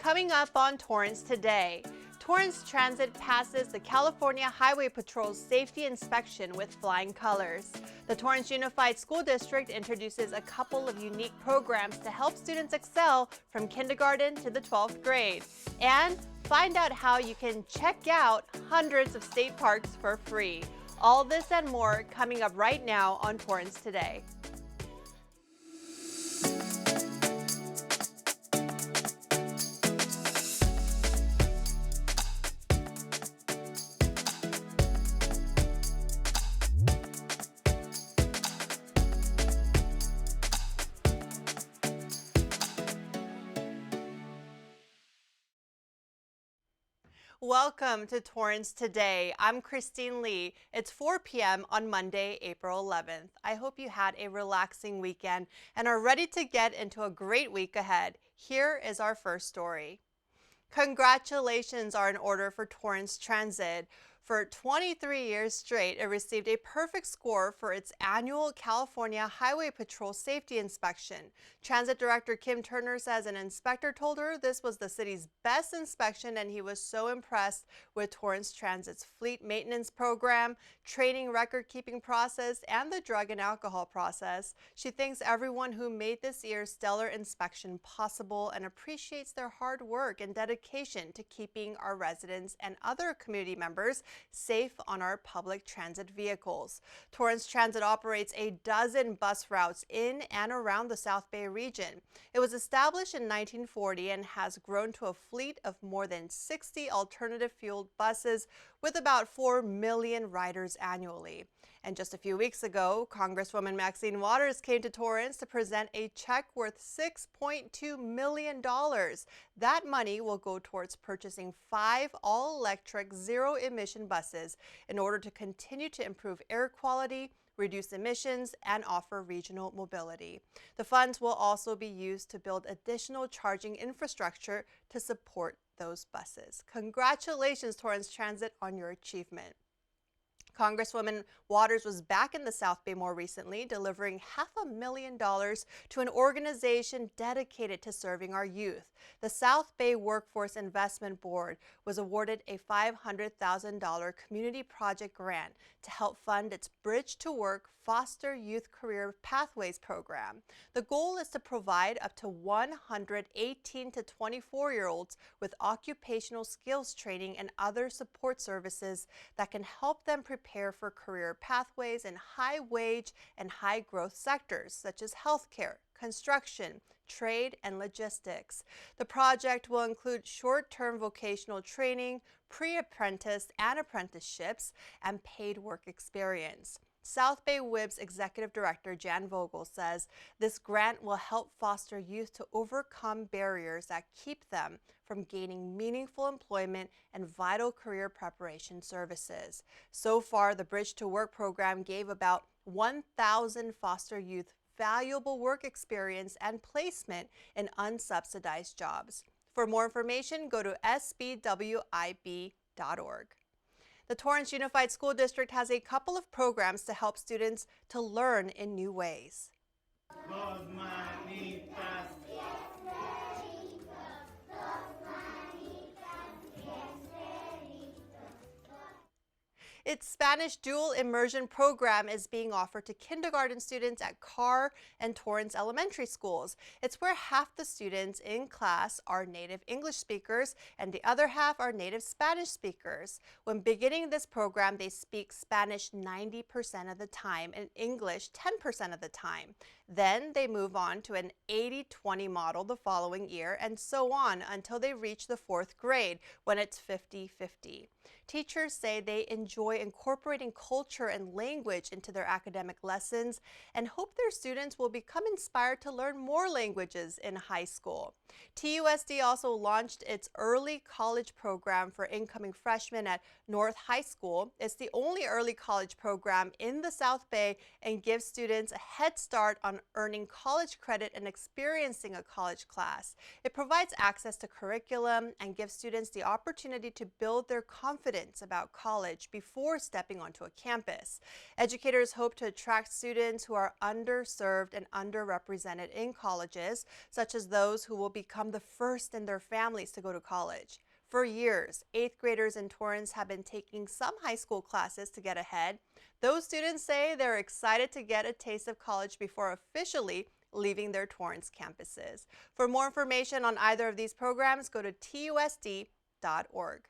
Coming up on Torrance Today, Torrance Transit passes the California Highway Patrol's safety inspection with flying colors. The Torrance Unified School District introduces a couple of unique programs to help students excel from kindergarten to the 12th grade. And find out how you can check out hundreds of state parks for free. All this and more coming up right now on Torrance Today. Welcome to Torrance Today. I'm Christine Lee. It's 4 p.m. on Monday, April 11th. I hope you had a relaxing weekend and are ready to get into a great week ahead. Here is our first story. Congratulations are in order for Torrance Transit. For 23 years straight, it received a perfect score for its annual California Highway Patrol safety inspection. Transit Director Kim Turner says an inspector told her this was the city's best inspection, and he was so impressed with Torrance Transit's fleet maintenance program, training record-keeping process, and the drug and alcohol process. She thanks everyone who made this year's stellar inspection possible and appreciates their hard work and dedication to keeping our residents and other community members safe on our public transit vehicles. Torrance Transit operates a dozen bus routes in and around the South Bay region. It was established in 1940 and has grown to a fleet of more than 60 alternative fueled buses with about 4 million riders annually. And just a few weeks ago, Congresswoman Maxine Waters came to Torrance to present a check worth $6.2 million. That money will go towards purchasing 5 all-electric, zero-emission buses in order to continue to improve air quality, reduce emissions, and offer regional mobility. The funds will also be used to build additional charging infrastructure to support those buses. Congratulations, Torrance Transit, on your achievement. Congresswoman Waters was back in the South Bay more recently, delivering $500,000 to an organization dedicated to serving our youth. The South Bay Workforce Investment Board was awarded a $500,000 community project grant to help fund its Bridge to Work Foster Youth Career Pathways program. The goal is to provide up to 100 18 to 24-year-olds with occupational skills training and other support services that can help them prepare for career pathways in high-wage and high-growth sectors such as healthcare, construction, trade, and logistics. The project will include short-term vocational training, pre-apprentice and apprenticeships, and paid work experience. South Bay WIB's Executive Director Jan Vogel says this grant will help foster youth to overcome barriers that keep them from gaining meaningful employment and vital career preparation services. So far, the Bridge to Work program gave about 1,000 foster youth valuable work experience and placement in unsubsidized jobs. For more information, go to sbwib.org. The Torrance Unified School District has a couple of programs to help students to learn in new ways. Its Spanish dual immersion program is being offered to kindergarten students at Carr and Torrance elementary schools. It's where half the students in class are native English speakers and the other half are native Spanish speakers. When beginning this program, they speak Spanish 90% of the time and English 10% of the time. Then they move on to an 80-20 model the following year, and so on until they reach the 4th grade, when it's 50-50. Teachers say they enjoy incorporating culture and language into their academic lessons and hope their students will become inspired to learn more languages in high school. TUSD also launched its early college program for incoming freshmen at North High School. It's the only early college program in the South Bay and gives students a head start on earning college credit and experiencing a college class. It provides access to curriculum and gives students the opportunity to build their confidence confidence about college before stepping onto a campus. Educators hope to attract students who are underserved and underrepresented in colleges, such as those who will become the first in their families to go to college. For years, 8th graders in Torrance have been taking some high school classes to get ahead. Those students say they're excited to get a taste of college before officially leaving their Torrance campuses. For more information on either of these programs, go to TUSD.org.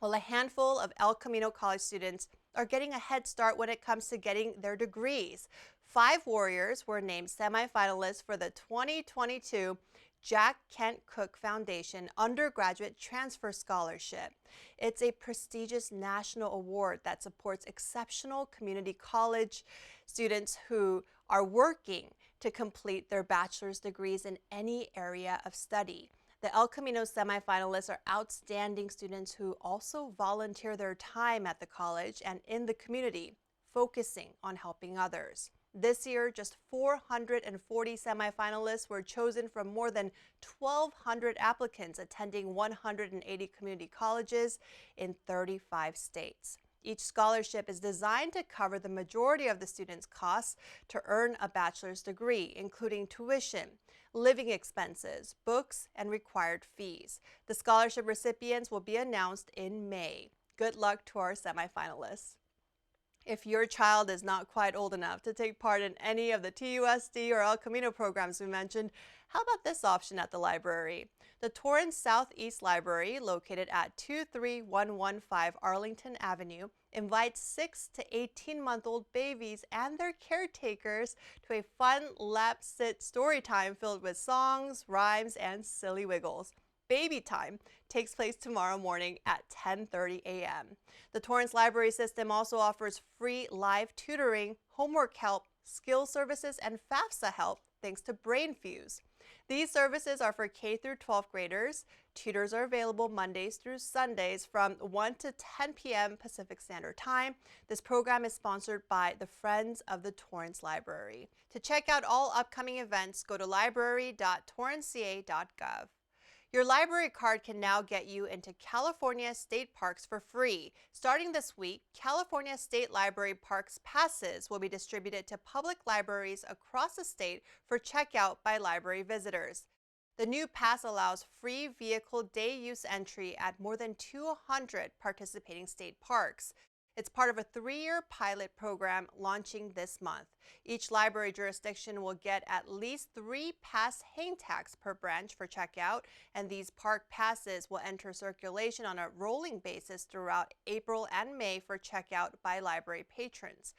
Well, a handful of El Camino College students are getting a head start when it comes to getting their degrees. 5 Warriors were named semifinalists for the 2022 Jack Kent Cook Foundation Undergraduate Transfer Scholarship. It's a prestigious national award that supports exceptional community college students who are working to complete their bachelor's degrees in any area of study. The El Camino semifinalists are outstanding students who also volunteer their time at the college and in the community, focusing on helping others. This year, just 440 semifinalists were chosen from more than 1,200 applicants attending 180 community colleges in 35 states. Each scholarship is designed to cover the majority of the students' costs to earn a bachelor's degree, including tuition, living expenses, books, and required fees. The scholarship recipients will be announced in May. Good luck to our semifinalists. If your child is not quite old enough to take part in any of the TUSD or El Camino programs we mentioned, how about this option at the library? The Torrance Southeast Library, located at 23115 Arlington Avenue, invites 6 to 18-month-old babies and their caretakers to a fun lap-sit story time filled with songs, rhymes, and silly wiggles. Baby time takes place tomorrow morning at 10:30 a.m. The Torrance Library System also offers free live tutoring, homework help, skill services, and FAFSA help thanks to BrainFuse. These services are for K through 12th graders. Tutors are available Mondays through Sundays from 1 to 10 p.m. Pacific Standard Time. This program is sponsored by the Friends of the Torrance Library. To check out all upcoming events, go to library.torranceca.gov. Your library card can now get you into California state parks for free. Starting this week, California State Library Parks passes will be distributed to public libraries across the state for checkout by library visitors. The new pass allows free vehicle day use entry at more than 200 participating state parks. It's part of a 3-year pilot program launching this month. Each library jurisdiction will get at least 3 pass hang tags per branch for checkout, and these park passes will enter circulation on a rolling basis throughout April and May for checkout by library patrons.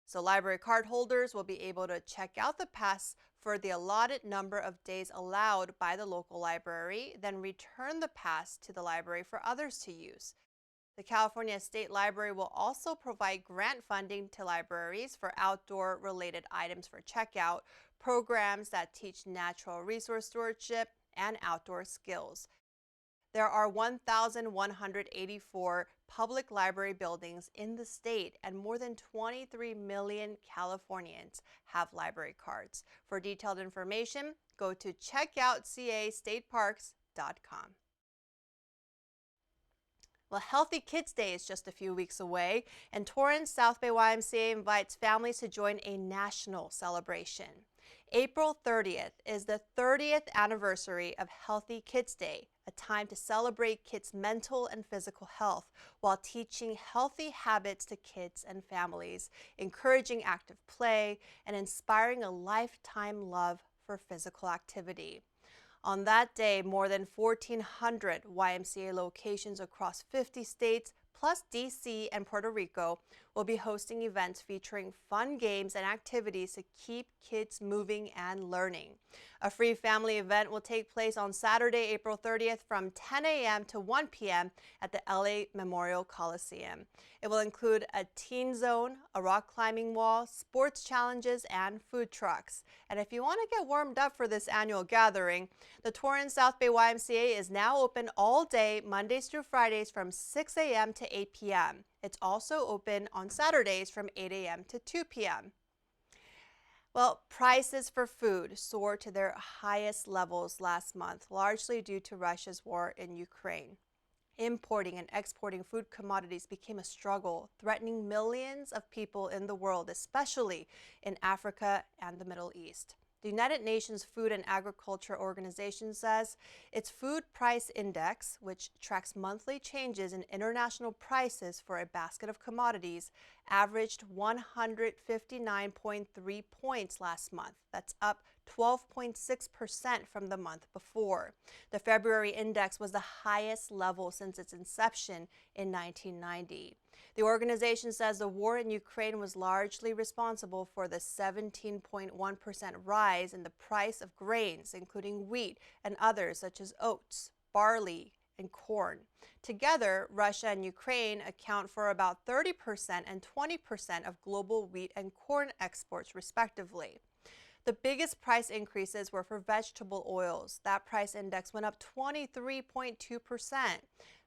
So library card holders will be able to check out the pass for the allotted number of days allowed by the local library, then return the pass to the library for others to use. The California State Library will also provide grant funding to libraries for outdoor-related items for checkout, programs that teach natural resource stewardship, and outdoor skills. There are 1,184 public library buildings in the state, and more than 23 million Californians have library cards. For detailed information, go to checkoutcastateparks.com. Well, Healthy Kids Day is just a few weeks away, and Torrance South Bay YMCA invites families to join a national celebration. April 30th is the 30th anniversary of Healthy Kids Day, a time to celebrate kids' mental and physical health while teaching healthy habits to kids and families, encouraging active play, and inspiring a lifetime love for physical activity. On that day, more than 1,400 YMCA locations across 50 states, plus DC and Puerto Rico, will be hosting events featuring fun games and activities to keep kids moving and learning. A free family event will take place on Saturday, April 30th from 10 a.m. to 1 p.m. at the LA Memorial Coliseum. It will include a teen zone, a rock climbing wall, sports challenges, and food trucks. And if you want to get warmed up for this annual gathering, the Torrance South Bay YMCA is now open all day, Mondays through Fridays from 6 a.m. to 8 p.m. It's also open on Saturdays from 8 a.m. to 2 p.m. Well, prices for food soared to their highest levels last month, largely due to Russia's war in Ukraine. Importing and exporting food commodities became a struggle, threatening millions of people in the world, especially in Africa and the Middle East. The United Nations Food and Agriculture Organization says its food price index, which tracks monthly changes in international prices for a basket of commodities, averaged 159.3 points last month. That's up 12.6% from the month before. The February index was the highest level since its inception in 1990. The organization says the war in Ukraine was largely responsible for the 17.1% rise in the price of grains, including wheat and others such as oats, barley, and corn. Together, Russia and Ukraine account for about 30% and 20% of global wheat and corn exports, respectively. The biggest price increases were for vegetable oils. That price index went up 23.2%.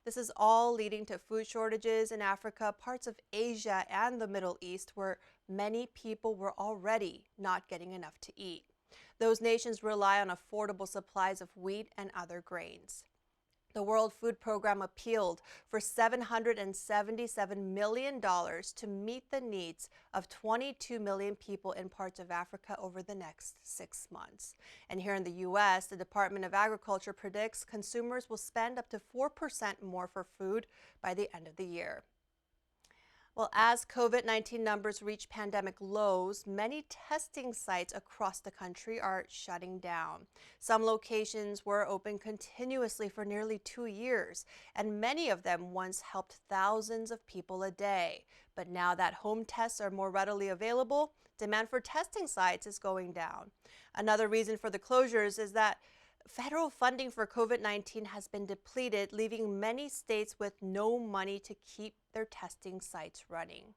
This is all leading to food shortages in Africa, parts of Asia, and the Middle East, where many people were already not getting enough to eat. Those nations rely on affordable supplies of wheat and other grains. The World Food Program appealed for $777 million to meet the needs of 22 million people in parts of Africa over the next 6 months. And here in the U.S., the Department of Agriculture predicts consumers will spend up to 4% more for food by the end of the year. Well, as COVID-19 numbers reach pandemic lows, many testing sites across the country are shutting down. Some locations were open continuously for nearly 2 years, and many of them once helped thousands of people a day. But now that home tests are more readily available, demand for testing sites is going down. Another reason for the closures is that federal funding for COVID-19 has been depleted, leaving many states with no money to keep their testing sites running.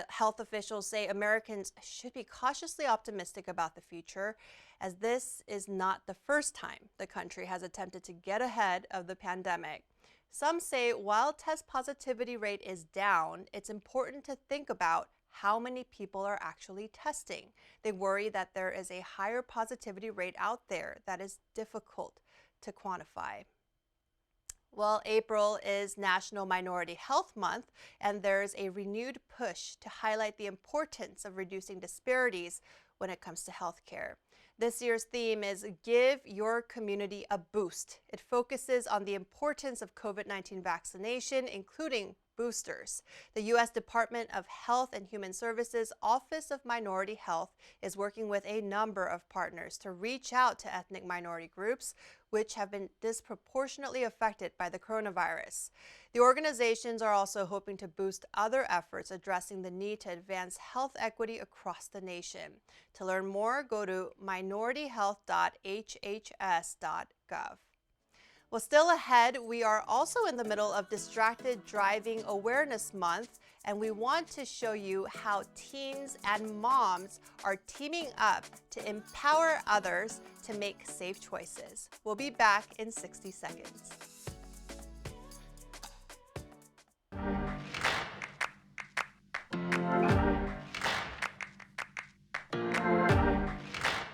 Health officials say Americans should be cautiously optimistic about the future, as this is not the first time the country has attempted to get ahead of the pandemic. Some say while test positivity rate is down, it's important to think about how many people are actually testing. They worry that there is a higher positivity rate out there that is difficult to quantify. Well, April is National Minority Health Month, and there's a renewed push to highlight the importance of reducing disparities when it comes to healthcare. This year's theme is Give Your Community a Boost. It focuses on the importance of COVID-19 vaccination, including boosters. The U.S. Department of Health and Human Services Office of Minority Health is working with a number of partners to reach out to ethnic minority groups which have been disproportionately affected by the coronavirus. The organizations are also hoping to boost other efforts addressing the need to advance health equity across the nation. To learn more, go to minorityhealth.hhs.gov. Well, still ahead, we are also in the middle of Distracted Driving Awareness Month, and we want to show you how teens and moms are teaming up to empower others to make safe choices. We'll be back in 60 seconds.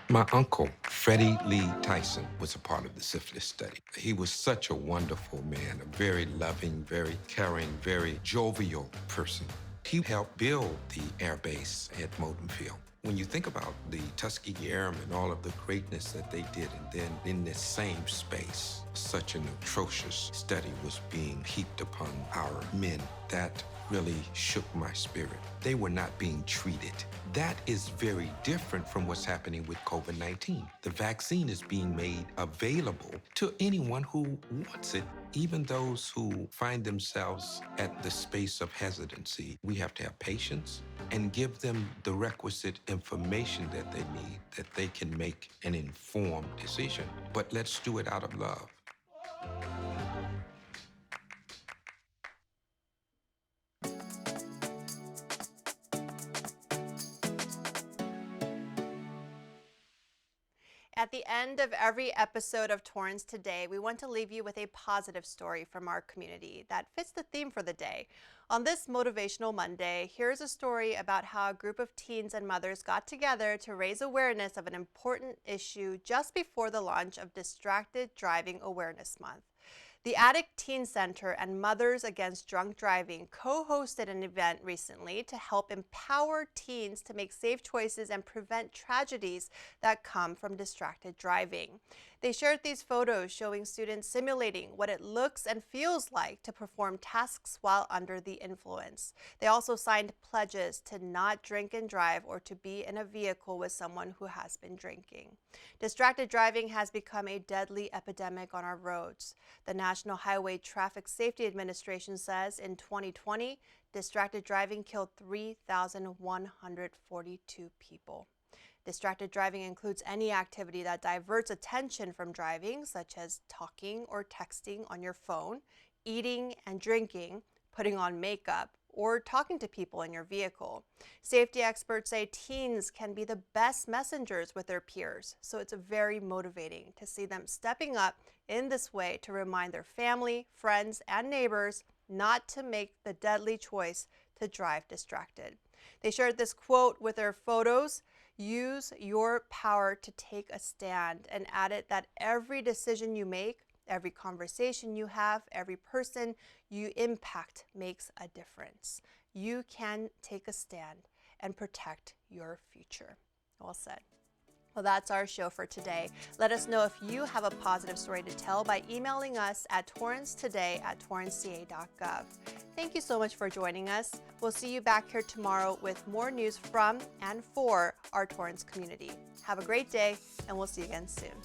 My uncle, Freddie Lee Tyson, was a part of the syphilis study. He was such a wonderful man, a very loving, very caring, very jovial person. He helped build the air base at Moultonfield. When you think about the Tuskegee Airmen, all of the greatness that they did, and then in this same space, such an atrocious study was being heaped upon our men, that really shook my spirit. They were not being treated. That is very different from what's happening with COVID-19. The vaccine is being made available to anyone who wants it, even those who find themselves at the space of hesitancy. We have to have patience and give them the requisite information that they need, that they can make an informed decision. But let's do it out of love. At the end of every episode of Torrance Today, we want to leave you with a positive story from our community that fits the theme for the day. On this Motivational Monday, here's a story about how a group of teens and mothers got together to raise awareness of an important issue just before the launch of Distracted Driving Awareness Month. The Addict Teen Center and Mothers Against Drunk Driving co-hosted an event recently to help empower teens to make safe choices and prevent tragedies that come from distracted driving. They shared these photos showing students simulating what it looks and feels like to perform tasks while under the influence. They also signed pledges to not drink and drive or to be in a vehicle with someone who has been drinking. Distracted driving has become a deadly epidemic on our roads. The National Highway Traffic Safety Administration says in 2020, distracted driving killed 3,142 people. Distracted driving includes any activity that diverts attention from driving, such as talking or texting on your phone, eating and drinking, putting on makeup, or talking to people in your vehicle. Safety experts say teens can be the best messengers with their peers, so it's very motivating to see them stepping up in this way to remind their family, friends, and neighbors not to make the deadly choice to drive distracted. They shared this quote with their photos: "Use your power to take a stand," and added that every decision you make, every conversation you have, every person you impact makes a difference. You can take a stand and protect your future. Well said. Well, that's our show for today. Let us know if you have a positive story to tell by emailing us at torrancetoday@torranceca.gov. Thank you so much for joining us. We'll see you back here tomorrow with more news from and for our Torrance community. Have a great day, and we'll see you again soon.